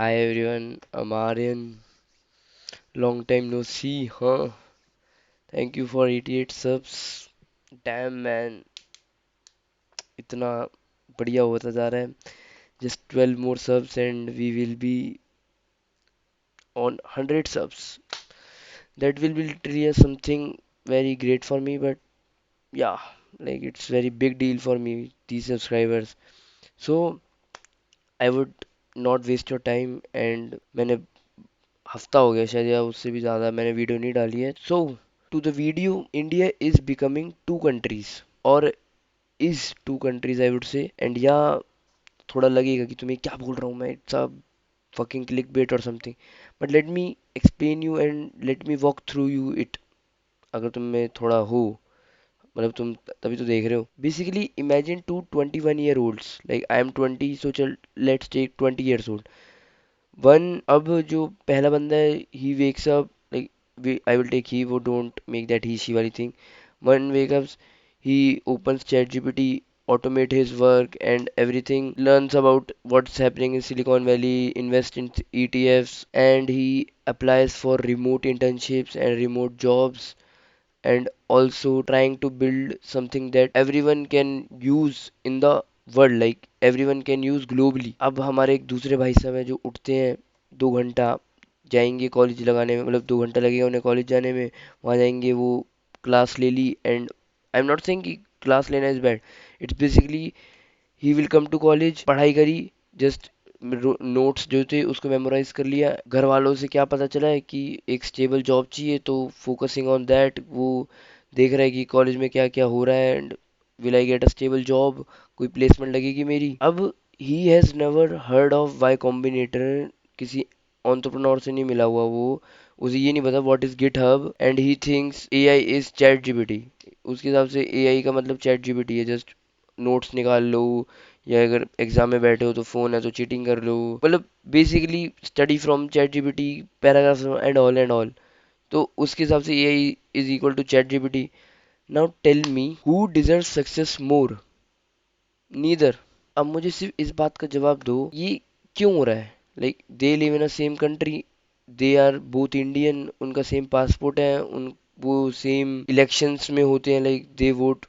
Hi everyone, I'm Aryan. Long time no see, huh? Thank you for 88 subs. Damn man, इतना बढ़िया होता जा रहा है. Just 12 more subs and we will be on 100 subs. That will be literally something very great for me, but yeah, like it's very big deal for me, these subscribers. So I would not waste your time and मैंने हफ्ता हो गया शायद या उससे भी ज़्यादा मैंने वीडियो नहीं डाली है. So to the video, India is becoming two countries और is two countries I would say. And या थोड़ा लगेगा कि तुम्हें क्या बोल रहा हूँ मैं, it's a fucking click bait और something, but let me explain you and let me walk through you it. अगर तुम में थोड़ा हो, मतलब तुम तभी तो देख रहे हो. Basically imagine two 21 year olds, like I am 20, so चल let's take 20 years old. One, अब जो पहला बंदा है, he wakes up, like I will take he, वो don't make that he she वाली thing. One wake ups, he opens ChatGPT, automate his work and everything, learns about what's happening in Silicon Valley, invest in ETFs, and he applies for remote internships and remote jobs, and also trying to build something that everyone can use in the world, like everyone can use globally. अब हमारे एक दूसरे भाई साहब हैं जो उठते हैं, 2 घंटा जाएंगे कॉलेज लगाने में, मतलब 2 घंटा लगेगा उन्हें कॉलेज जाने में. वहाँ जाएंगे, वो क्लास ले ली, and I am not saying कि क्लास लेना is bad. It's basically he will come to college, पढ़ाई करी, जस्ट नोट्स जो थे उसको मेमोराइज कर लिया. घर वालों से क्या पता चला है कि एक स्टेबल जॉब चाहिए, तो फोकसिंग ऑन दैट वो देख रहा है कि कॉलेज में क्या क्या हो रहा है, and will I get a stable job, कोई प्लेसमेंट लगेगी मेरी. अब he has never heard of Y Combinator, किसी एंटरप्रेन्योर से नहीं मिला हुआ वो, उसे ये नहीं पता what is GitHub, and he thinks AI is ChatGPT. उसके हिसाब से एआई का मतलब चैट जीपीटी है. जस्ट नोट्स निकाल लो, या अगर एग्जाम में बैठे हो तो फोन है तो चीटिंग कर लो, मतलब basically study from ChatGPT, paragraphs and all and all. तो उसके हिसाब से AI is equal to ChatGPT. Now tell me who deserve success more. Neither. अब मुझे सिर्फ इस बात का जवाब दो, ये क्यों हो रहा है. Like they live in a same country, they are both Indian, उनका सेम पासपोर्ट है, उन वो सेम इलेक्शंस में होते हैं, like they vote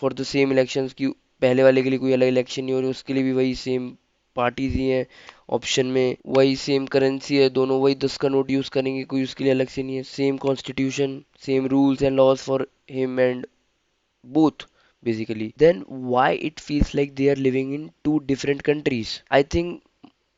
for the same elections. की पहले वाले के लिए कोई अलग इलेक्शन नहीं हो रही, उसके लिए भी वही सेम पार्टीज ही हैं. ऑप्शन में वही सेम करेंसी है, दोनों वही 10 का नोट यूज करेंगे, कोई उसके लिए अलग से नहीं है. Same constitution, same rules and laws for him and both basically. Then why it feels like they are living in two different countries? I think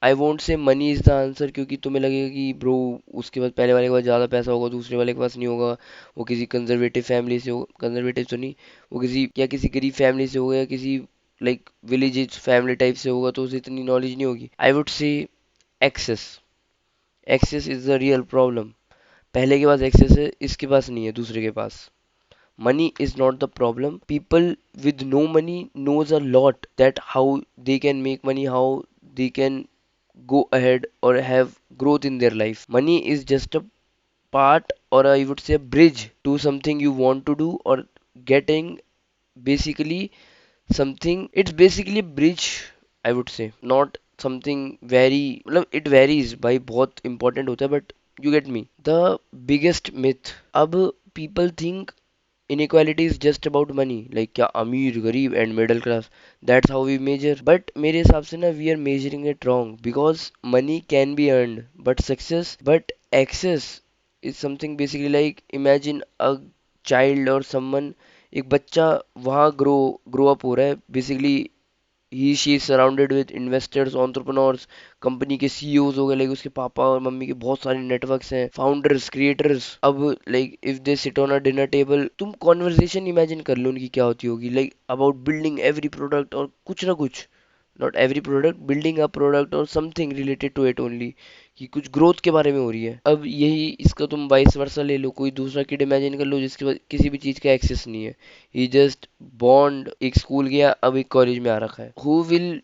I won't say money is the answer, क्योंकि तुम्हें लगेगा कि bro उसके पास, पहले वाले के पास ज़्यादा पैसा होगा, दूसरे वाले के पास नहीं होगा, वो किसी कंजर्वेटिव फैमिली से हो, कंजर्वेटिव तो नहीं, वो किसी या किसी गरीब फैमिली से होगा, या किसी लाइक विलेज फैमिली टाइप से होगा, तो उसे इतनी नॉलेज नहीं होगी. I would say access. Access is the real problem. पहले के पास एक्सेस है, इसके पास नहीं है दूसरे के पास. Money is not the problem. People with no money knows a lot that how they can make money, how they can go ahead or have growth in their life. Money is just a part, or I would say a bridge to something you want to do, or getting basically something. It's basically a bridge, I would say, not something very, मतलब it varies भाई, बहुत important होता है, but you get me. The biggest myth. अब people think inequality is just about money, like क्या अमीर गरीब and middle class, that's how we measure. But मेरे हिसाब से ना we are measuring it wrong, because money can be earned but success, but access is something. Basically like imagine a child और someone, एक बच्चा वहाँ ग्रो अप हो रहा है. Basically he she is surrounded with investors, entrepreneurs, company के CEOs हो गए, लाइक उसके पापा और मम्मी के बहुत सारे नेटवर्क्स हैं, फाउंडर्स, क्रिएटर्स. अब like if they sit on a dinner table, तुम कॉन्वर्सेशन इमेजिन कर लो उनकी क्या होती होगी, like about building every product, और कुछ ना कुछ, not every product, building a product और something related to it only, कि कुछ ग्रोथ के बारे में हो रही है. अब यही इसका तुम वाइस वर्सा ले लो, कोई दूसरा किड इमेजिन कर लो जिसके पास किसी भी चीज़ का एक्सेस नहीं है, ही जस्ट बॉन्ड, एक स्कूल गया, अब एक कॉलेज में आ रखा है. Who will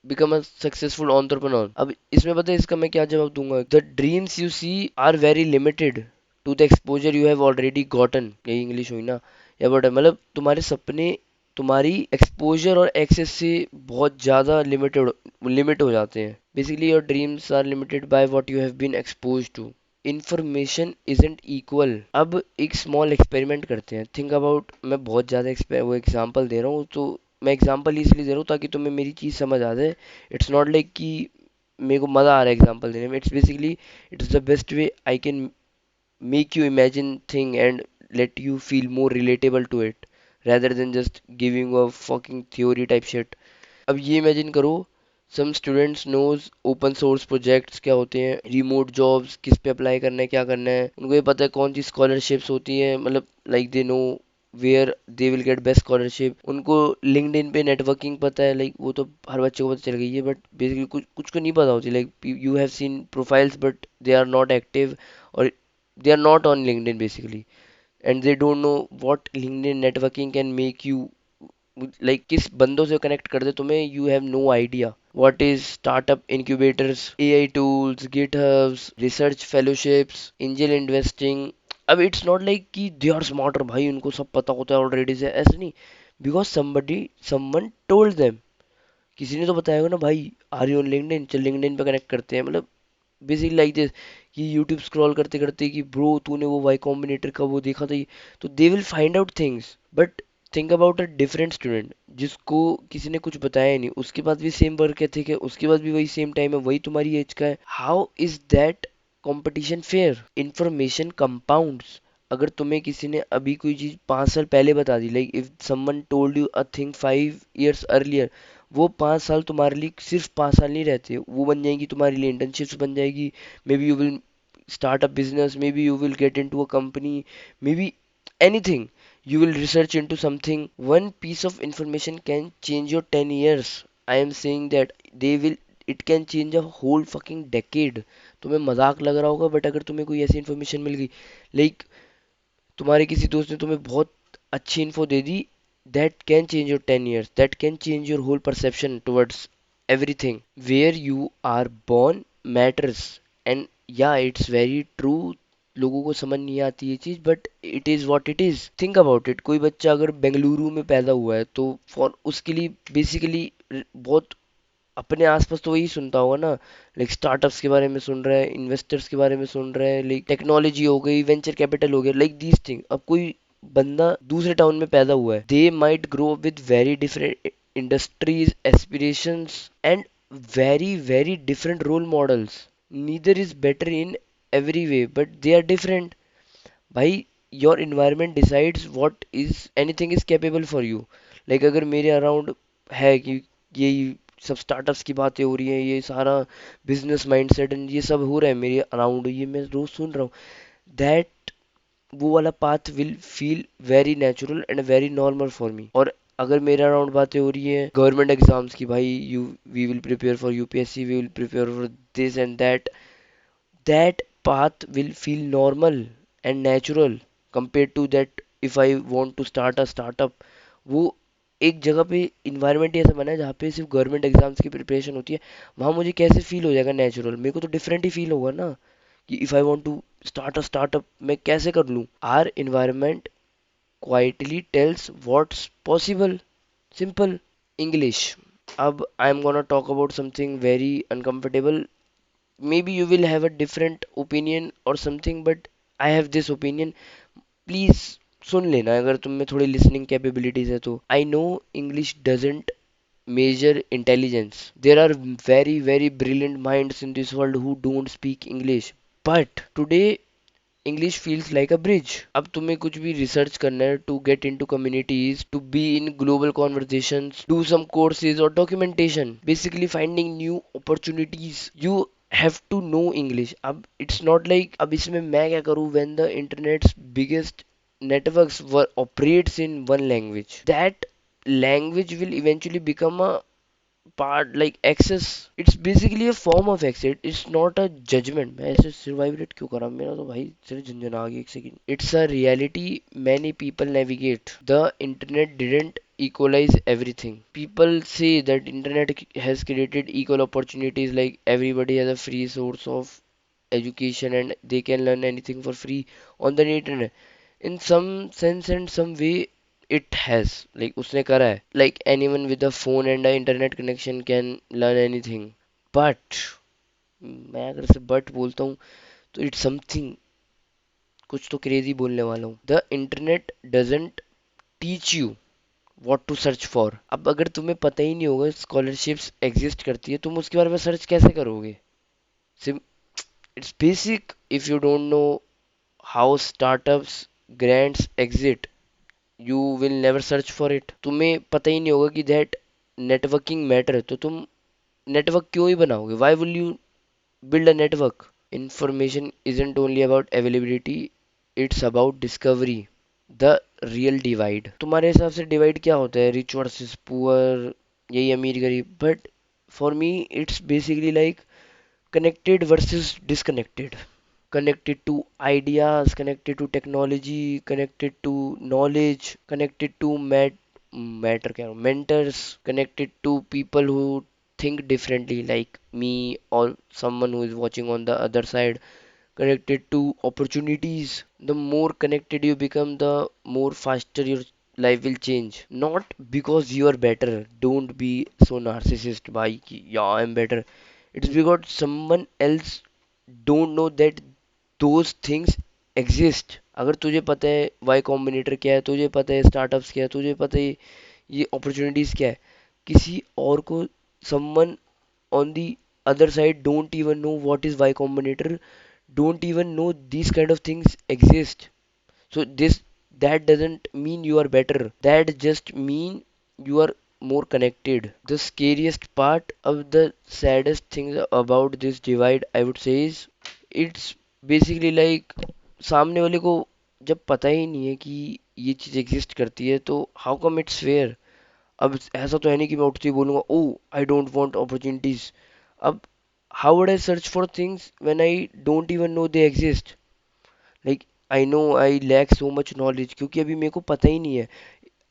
become a successful entrepreneur. अब इसमें पता है इसका मैं क्या जवाब दूंगा. The dreams you see are very limited to the exposure you have already gotten. यही इंग्लिश हुई ना, या बट मतलब तुम्हारे सपने तुम्हारी एक्सपोजर और एक्सेस से बहुत ज़्यादा लिमिटेड लिमिट हो जाते हैं. Basically, your dreams are limited by what you have been exposed to. Information isn't equal. अब एक स्मॉल एक्सपेरिमेंट करते हैं. थिंक अबाउट, मैं बहुत ज़्यादा वो एग्जांपल दे रहा हूँ, तो मैं एग्जांपल इसलिए दे रहा हूँ ताकि तुम्हें मेरी चीज़ समझ आ जाए. इट्स नॉट लाइक कि मेरे को मज़ा आ रहा है एग्जांपल देने में. It's basically, it's the best way I can make you imagine thing and let you feel more relatable to it rather than just giving a fucking theory type shit. अब ये इमेजिन करो, some students knows open source projects क्या होते हैं, remote jobs किस पे apply करना है, क्या करना है, उनको ये पता है कौन सी स्कॉलरशिप्स होती हैं, मतलब like they know where they will get best scholarship. उनको लिंक्डइन पे नेटवर्किंग पता है, लाइक वो तो हर बच्चे को पता चल गई है, बट बेसिकली कुछ कुछ को नहीं पता होती. Like you have seen profiles but they are not active, और they are not on LinkedIn basically, and they don't know what LinkedIn networking can make you, like किस बंदों से कनेक्ट कर दे तुम्हें. You have no idea what is startup incubators, AI tools, GitHubs, research fellowships, angel investing. अब it's not like कि they are smarter, भाई उनको सब पता होता है ऑलरेडी से, ऐसा नहीं. Because somebody, someone told them, किसी ने तो बताया होगा ना भाई, आर यू ऑन लिंक्डइन, चल लिंक्डइन पे कनेक्ट करते हैं. मतलब बेसिकली लाइक दिस, कि यूट्यूब स्क्रॉल करते करते कि ब्रो तूने वो वाई कॉम्बिनेटर का वो देखा था तो they will find out things. But think about a different student जिसको किसी ने कुछ बताया नहीं, उसके पास भी सेम वर्क एथिक है, उसके पास भी वही सेम टाइम है, वही तुम्हारी एज का है. How is that competition fair? Information compounds. अगर तुम्हें किसी ने अभी कोई चीज 5 साल पहले बता दी, like if someone told you a thing 5 years earlier, वो 5 साल तुम्हारे लिए सिर्फ 5 साल नहीं रहते, वो बन जाएंगी तुम्हारे लिए इंटर्नशिप्स बन जाएगी. May be you will start a business, maybe you will get into a company, maybe anything. You will research into something. One piece of information can change your 10 years. I am saying that they will, it can change a whole fucking decade. तुम्हें मजाक लग रहा होगा, but अगर तुम्हें कोई ऐसी information मिल गई, लाइक तुम्हारे किसी दोस्त ने तुम्हें बहुत अच्छी info they the, that can change your 10 years, that can change your whole perception towards everything. Where you are born matters. And yeah, it's very true. लोगों को समझ नहीं आती ये चीज, but it is what it is. Think about it, कोई बच्चा अगर बेंगलुरु में पैदा हुआ है तो फॉर उसके लिए बेसिकली बहुत अपने आसपास तो वही सुनता होगा ना, लाइक स्टार्टअप्स के बारे में सुन रहा है, इन्वेस्टर्स के बारे में सुन रहा है, लाइक टेक्नोलॉजी हो गई, वेंचर कैपिटल हो गया, लाइक दीज थिंग. अब कोई बंदा दूसरे टाउन में पैदा हुआ है, they might grow with very different industries, aspirations, and very very different role models. Neither is better in every way, but they are different. भाई your environment decides what is anything is capable for you. Like अगर मेरे around है कि ये सब startups की बातें हो रही हैं, ये सारा बिजनेस माइंडसेट एंड ये सब हो रहा है मेरे अराउंड, ये मैं रोज सुन रहा हूँ, दैट वो वाला path will feel very natural and very normal for me. और अगर मेरे अराउंड बातें हो रही है गवर्नमेंट एग्जाम्स की, भाई you, we will prepare for UPSC, we will prepare for this and that, that path will feel normal and natural compared to that if I want to start a startup. वो एक जगह पे environment ऐसा बना है जहाँ पे सिर्फ गवर्नमेंट एग्जाम्स की प्रिपरेशन होती है, वहाँ मुझे कैसे फील हो जाएगा नेचुरल, मेरे को तो डिफरेंट ही फील होगा ना. कि if I want to start a startup मैं कैसे कर लूँ. Our environment quietly tells what's possible. Simple. English. अब I am gonna talk about something very uncomfortable. Maybe you will have a different opinion or something, but I have this opinion. Please सुन लेना अगर तुम में थोड़ी listening capabilities है तो. I know English doesn't measure intelligence. There are very very brilliant minds in this world who don't speak English. But today English feels like a bridge. अब तुम्हें कुछ भी research करना है, to get into communities, to be in global conversations, do some courses or documentation, basically finding new opportunities, you have to know English. अब it's not like अब इसमें मैं क्या करूँ, when the internet's biggest networks were operates in one language, that language will eventually become a part, like access. It's basically a form of access. It's not a judgment. मैं ऐसे सिर vibrate क्यों कर रहा हूँ, मेरा तो भाई सिर झंझना आ गया, एक second. It's a reality many people navigate. The internet didn't equalize everything. People say that internet has created equal opportunities, like everybody has a free source of education and they can learn anything for free on the internet. In some sense and some way it has, like उसने करा है, like anyone with a phone and a internet connection can learn anything. But मैं अगर से but बोलता हूँ तो it's something, कुछ तो क्रेजी बोलने वाला हूँ। The internet doesn't teach you what to search for. अब अगर तुम्हें पता ही नहीं होगा स्कॉलरशिप्स एग्जिस्ट करती है, तुम उसके बारे में सर्च कैसे करोगे? SIM it's basic. If you don't know how startups grants exit, you will never search for it. तुम्हें पता ही नहीं होगा कि दैट नेटवर्किंग मैटर, तो तुम नेटवर्क क्यों ही बनाओगे? Why will you build a network? Information isn't only about availability, it's about discovery. The real divide, तुम्हारे हिसाब से डिवाइड क्या होता है? रिच वर्सेस पुअर, यही अमीर गरीब? But for me it's basically like connected versus disconnected. Connected to ideas, connected to technology, connected to knowledge, connected to matter क्या mentors, connected to people who think differently like me or someone who is watching on the other side, connected to opportunities. The more connected you become, the more faster your life will change. Not because you are better, don't be so narcissist भाई कि yeah I'm better. It's because someone else don't know that those things exist. अगर तुझे पता है Y combinator क्या है, तुझे पता है स्टार्टअप्स क्या है, तुझे पता है ये अपॉर्चुनिटीज क्या है, किसी और को, someone on the other side don't even know what is Y Combinator, don't even know these kind of things exist. So this, that doesn't mean you are better. That just mean you are more connected. The scariest part of the saddest thing about this divide, I would say, is it's basically like सामने वाले को जब पता ही नहीं है कि ये चीज़ एग्जिस्ट करती है, तो हाउ कम इट्स फेयर? अब ऐसा तो है नहीं कि मैं उठते ही बोलूंगा oh I don't want opportunities. अब how would I search for things when I don't even know they exist? Like I know I lack so much knowledge, क्योंकि अभी मेरे को पता ही नहीं है।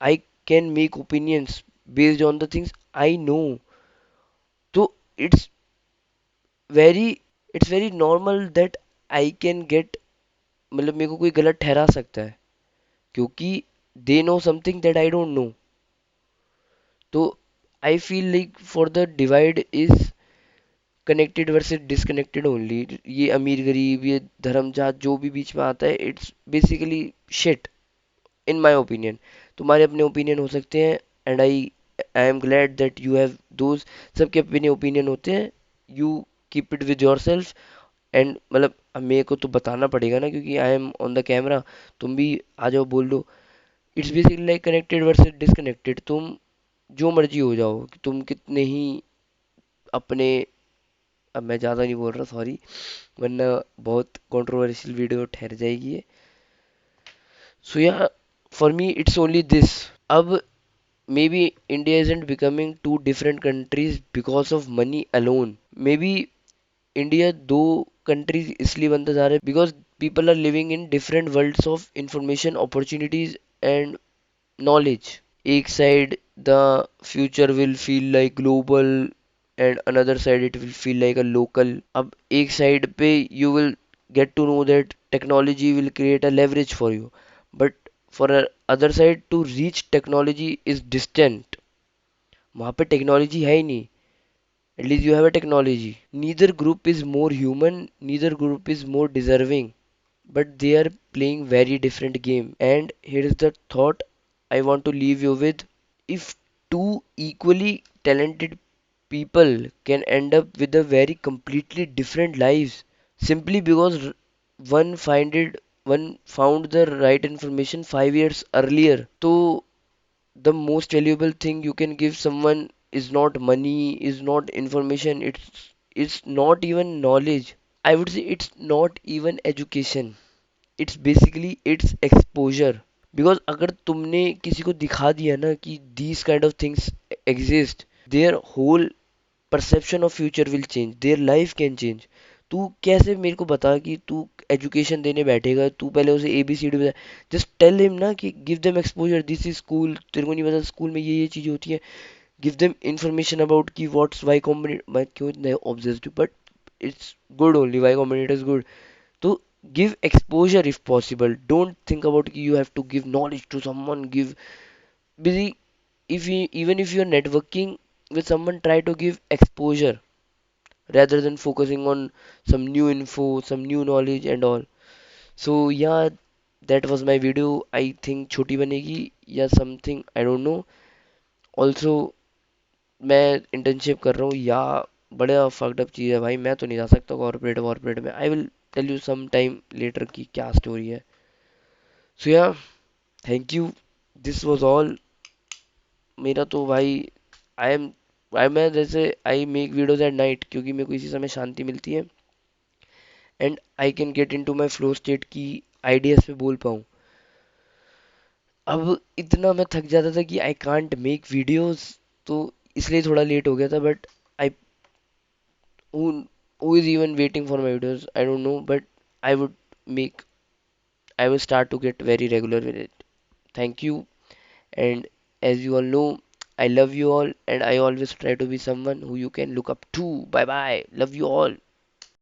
I can make opinions based on the things I know. तो it's very it's very normal that I can get, मतलब मेरे को कोई गलत ठहरा सकता है क्योंकि they know something that I don't know. तो I feel like for the divide is connected versus disconnected only. ये अमीर गरीब, ये धर्म जात जो भी बीच में आता है, it's basically shit in my opinion. तुम्हारे अपने ओपिनियन हो सकते हैं, and I am glad that you have those. सबके अपने ओपिनियन होते हैं, you keep it with your self. And मतलब अब मेरे को तो बताना पड़ेगा ना, क्योंकि I am on the camera. तुम भी आ जाओ बोल दो। It's basically like connected versus disconnected. तुम जो मर्जी हो जाओ, तुम कितने ही अपने, अब मैं ज़्यादा नहीं बोल रहा सॉरी, वरना बहुत कंट्रोवर्शियल वीडियो ठहर जाएगी ये। सो या for me it's only this. अब maybe India isn't becoming two different countries because of money alone. Maybe India दो कंट्रीज इसलिए बनता जा रहा है because people are living in different worlds of information, opportunities and knowledge. एक side the future will feel like global and another side it will feel like a local. अब एक side पे you will get to know that technology will create a leverage for you, but for a other side to reach technology is distant. वहाँ पे technology है ही नहीं, at least you have a technology. Neither group is more human, neither group is more deserving, but they are playing very different game. And here is the thought I want to leave you with. If two equally talented people can end up with a very completely different lives simply because one found the right information 5 years earlier, so the most valuable thing you can give someone is not money, is not information, it's not even knowledge. I would say it's not even education. It's basically it's exposure. Because अगर तुमने किसी को दिखा दिया ना कि these kind of things exist, their whole perception of future will change, their life can change. तू कैसे मेरे को बता कि तू एजुकेशन देने बैठेगा, तू पहले उसे ए बी सी डी बता। जस्ट टेल हिम ना कि give them exposure, this is school, तेरे को नहीं पता स्कूल में ये चीजें होती हैं। गिव देम इंफॉर्मेशन अबाउट कि व्हाट्स वाई कॉम्बिनेट, मैं क्यों इतना ऑब्सेस्ड हूँ, but it's good only, Y Combinator is good. तो give exposure if possible. Don't think about you have to give knowledge to someone. Give busy, if you, even if you're networking with someone, try to give exposure. rather than focusing on some new info, some new knowledge and all. So yeah, that was my video. I think छोटी बनेगी या something, I don't know. Also मैं internship कर रहा हूँ या बड़ा fucked up चीज़ है भाई, मैं तो नहीं जा सकता कॉर्पोरेट वॉर्पोरेट में. I will tell you some time later की क्या स्टोरी है. So yeah, thank you. This was all. मेरा तो भाई, आई एम आई मैं जैसे I make videos at night क्योंकि मेरे को इसी समय शांति मिलती है and I can get into my flow state की आइडियाज पे बोल पाऊँ. अब इतना मैं थक जाता था कि आई कांट मेक वीडियोस, तो इसलिए थोड़ा लेट हो गया था. But I, who is even waiting for my videos, I don't know, but I would make, I will start to get very regular with it. Thank you. And as you all know, I love you all and I always try to be someone who you can look up to. Bye bye. Love you all.